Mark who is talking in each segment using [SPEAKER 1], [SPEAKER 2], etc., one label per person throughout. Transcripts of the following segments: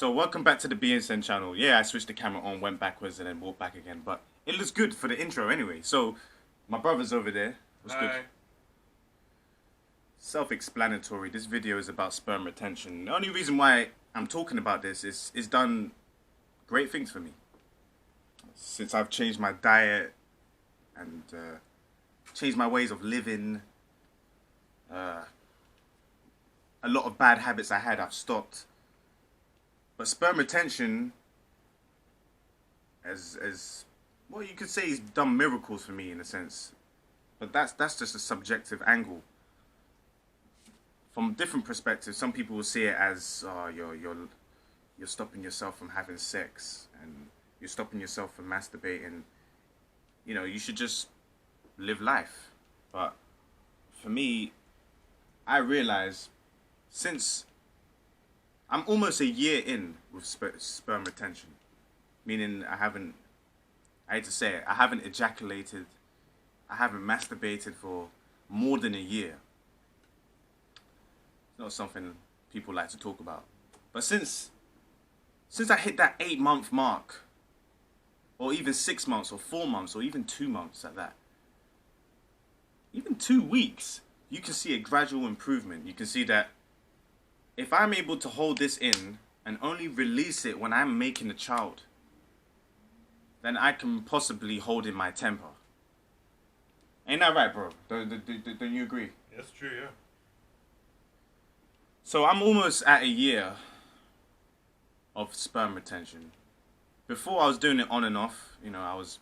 [SPEAKER 1] So welcome back to the BSN channel. Yeah, I switched the camera on, went backwards, and then walked back again. But it looks good for the intro anyway. So my brother's over there. What's good?
[SPEAKER 2] Hi.
[SPEAKER 1] Self-explanatory. This video is about sperm retention. The only reason why I'm talking about this is it's done great things for me. Since I've changed my diet and changed my ways of living, a lot of bad habits I had, I've stopped. But sperm retention, as well, you could say he's done miracles for me in a sense. But that's just a subjective angle. From different perspectives, some people will see it as you're stopping yourself from having sex and you're stopping yourself from masturbating. You know, you should just live life. But for me, I realize since I'm almost a year in with sperm retention, meaning I hate to say it, I haven't ejaculated, I haven't masturbated for more than a year. It's not something people like to talk about. But since I hit that 8-month mark, or even 6 months, or 4 months, or even 2 months at that, even 2 weeks, you can see a gradual improvement. You can see that if I'm able to hold this in and only release it when I'm making a child, then I can possibly hold in my temper. Ain't that right, bro? Don't you agree?
[SPEAKER 2] That's true, yeah.
[SPEAKER 1] So I'm almost at a year of sperm retention. Before I was doing it on and off, you know, I was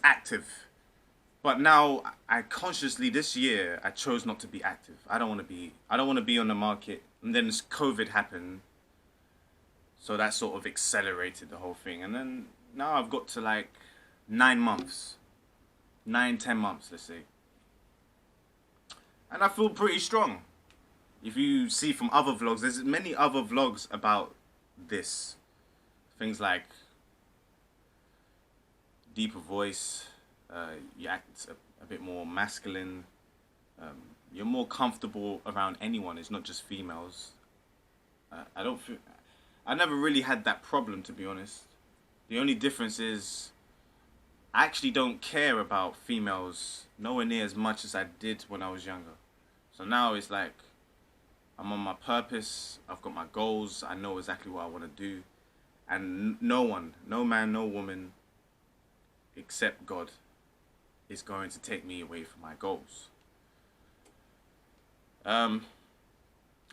[SPEAKER 1] active. But now I consciously this year I chose not to be active. I don't want to be on the market. And then this COVID happened. So that sort of accelerated the whole thing. And then now I've got to like 9 months. 10 months, let's say. And I feel pretty strong. If you see from other vlogs, there's many other vlogs about this. Things like deeper voice, you act a bit more masculine, you're more comfortable around anyone, it's not just females. I never really had that problem, to be honest. The only difference is I actually don't care about females nowhere near as much as I did when I was younger. So now it's like I'm on my purpose, I've got my goals, I know exactly what I want to do, and no one, no man, no woman except God is going to take me away from my goals. I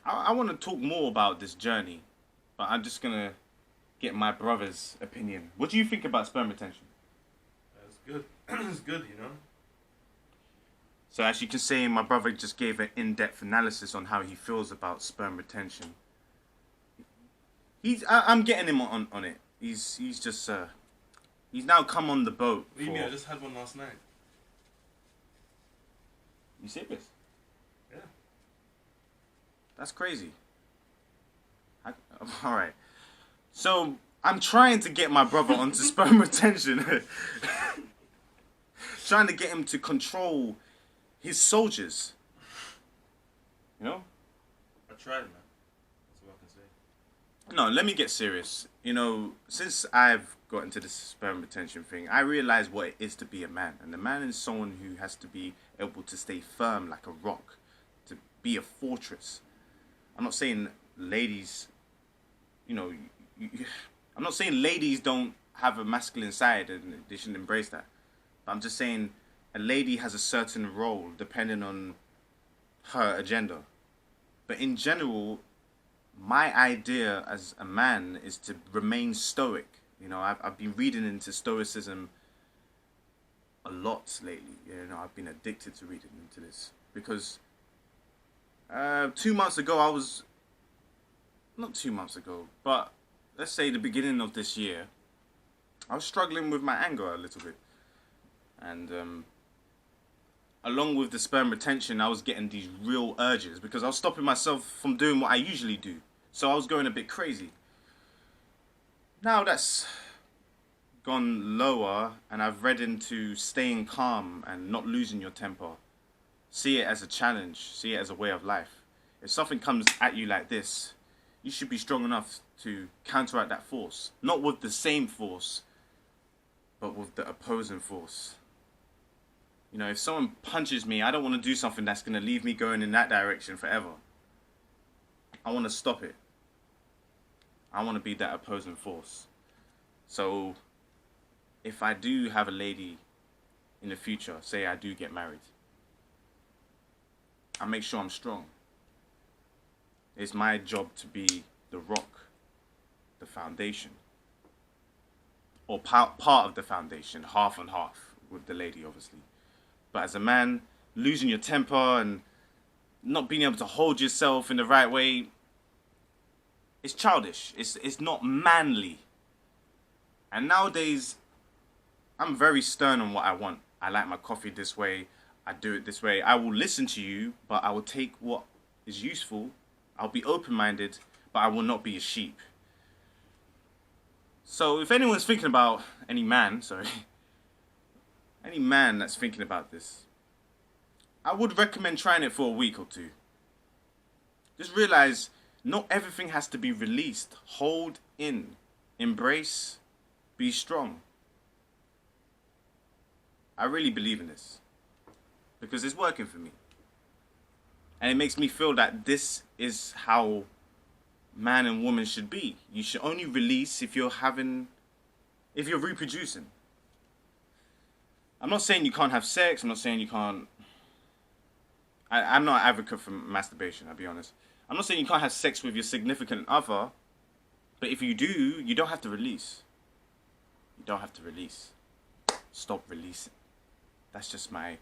[SPEAKER 1] want to talk more about this journey, but I'm just going to get my brother's opinion. What do you think about sperm retention?
[SPEAKER 2] That's good. It's good, you know.
[SPEAKER 1] So as you can see, my brother just gave an in-depth analysis on how he feels about sperm retention. I'm getting him on it. He's just he's now come on the boat.
[SPEAKER 2] What do you mean? I just had one last night.
[SPEAKER 1] You serious?
[SPEAKER 2] Yeah.
[SPEAKER 1] That's crazy. Alright. So, I'm trying to get my brother onto sperm retention. Trying to get him to control his soldiers. You know?
[SPEAKER 2] I tried, man. That's what I can say.
[SPEAKER 1] No, let me get serious. You know, since I've got into this sperm retention thing, I realize what it is to be a man. And a man is someone who has to be able to stay firm like a rock, to be a fortress. I'm not saying ladies, you know, I'm not saying ladies don't have a masculine side and they shouldn't embrace that. But I'm just saying a lady has a certain role depending on her agenda. But in general, my idea as a man is to remain stoic. You know, I've been reading into Stoicism a lot lately. You know, I've been addicted to reading into this because 2 months ago not 2 months ago, but let's say the beginning of this year, I was struggling with my anger a little bit. And along with the sperm retention, I was getting these real urges because I was stopping myself from doing what I usually do. So I was going a bit crazy. Now that's gone lower and I've read into staying calm and not losing your temper. See it as a challenge. See it as a way of life. If something comes at you like this, you should be strong enough to counteract that force. Not with the same force, but with the opposing force. You know, if someone punches me, I don't want to do something that's going to leave me going in that direction forever. I want to stop it. I want to be that opposing force. So, if I do have a lady in the future, say I do get married, I make sure I'm strong. It's my job to be the rock, the foundation. Or part of the foundation, half and half, with the lady obviously. But as a man, losing your temper and not being able to hold yourself in the right way, it's childish. It's not manly. And nowadays, I'm very stern on what I want. I like my coffee this way. I do it this way. I will listen to you, but I will take what is useful. I'll be open-minded, but I will not be a sheep. So if anyone's thinking about, any man that's thinking about this, I would recommend trying it for a week or two. Just realize not everything has to be released. Hold in, embrace, be strong. I really believe in this because it's working for me. And it makes me feel that this is how man and woman should be. You should only release if you're reproducing. I'm not saying you can't have sex. I'm not saying you can't. I'm not an advocate for masturbation, I'll be honest. I'm not saying you can't have sex with your significant other. But if you do, you don't have to release. You don't have to release. Stop releasing. That's just my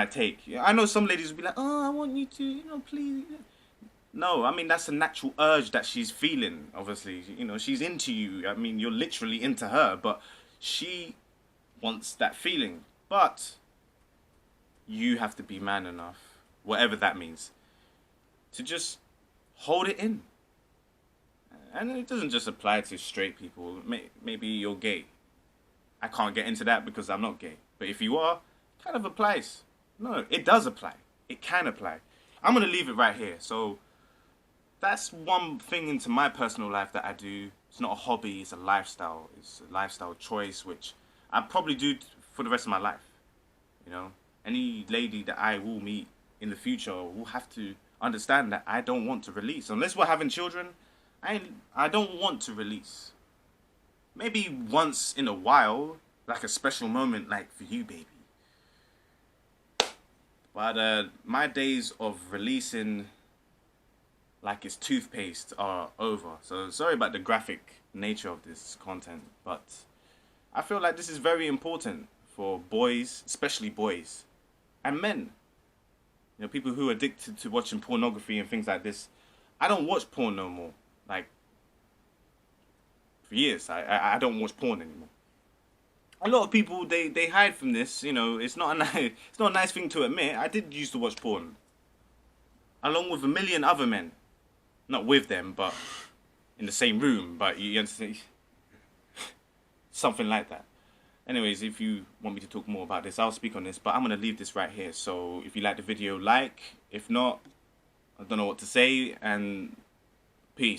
[SPEAKER 1] take. I know some ladies will be like, oh, I want you to, please. No, I mean, that's a natural urge that she's feeling, obviously. She's into you. I mean, you're literally into her, but she wants that feeling. But you have to be man enough, whatever that means, to just hold it in. And it doesn't just apply to straight people. Maybe you're gay. I can't get into that because I'm not gay. But if you are, it kind of applies. No, it does apply. It can apply. I'm going to leave it right here. So that's one thing into my personal life that I do. It's not a hobby. It's a lifestyle. It's a lifestyle choice, which I probably do for the rest of my life. Any lady that I will meet in the future will have to understand that I don't want to release. Unless we're having children, I don't want to release. Maybe once in a while, like a special moment, like for you, baby. But my days of releasing like it's toothpaste are over. So sorry about the graphic nature of this content, but I feel like this is very important for boys, especially boys, and men. People who are addicted to watching pornography and things like this. I don't watch porn no more. Like, for years, I don't watch porn anymore. A lot of people, they hide from this. It's not a nice thing to admit. I did used to watch porn, along with a million other men. Not with them, but in the same room. But you understand, something like that. Anyways, if you want me to talk more about this, I'll speak on this. But I'm gonna leave this right here. So if you like the video, like. If not, I don't know what to say. And peace.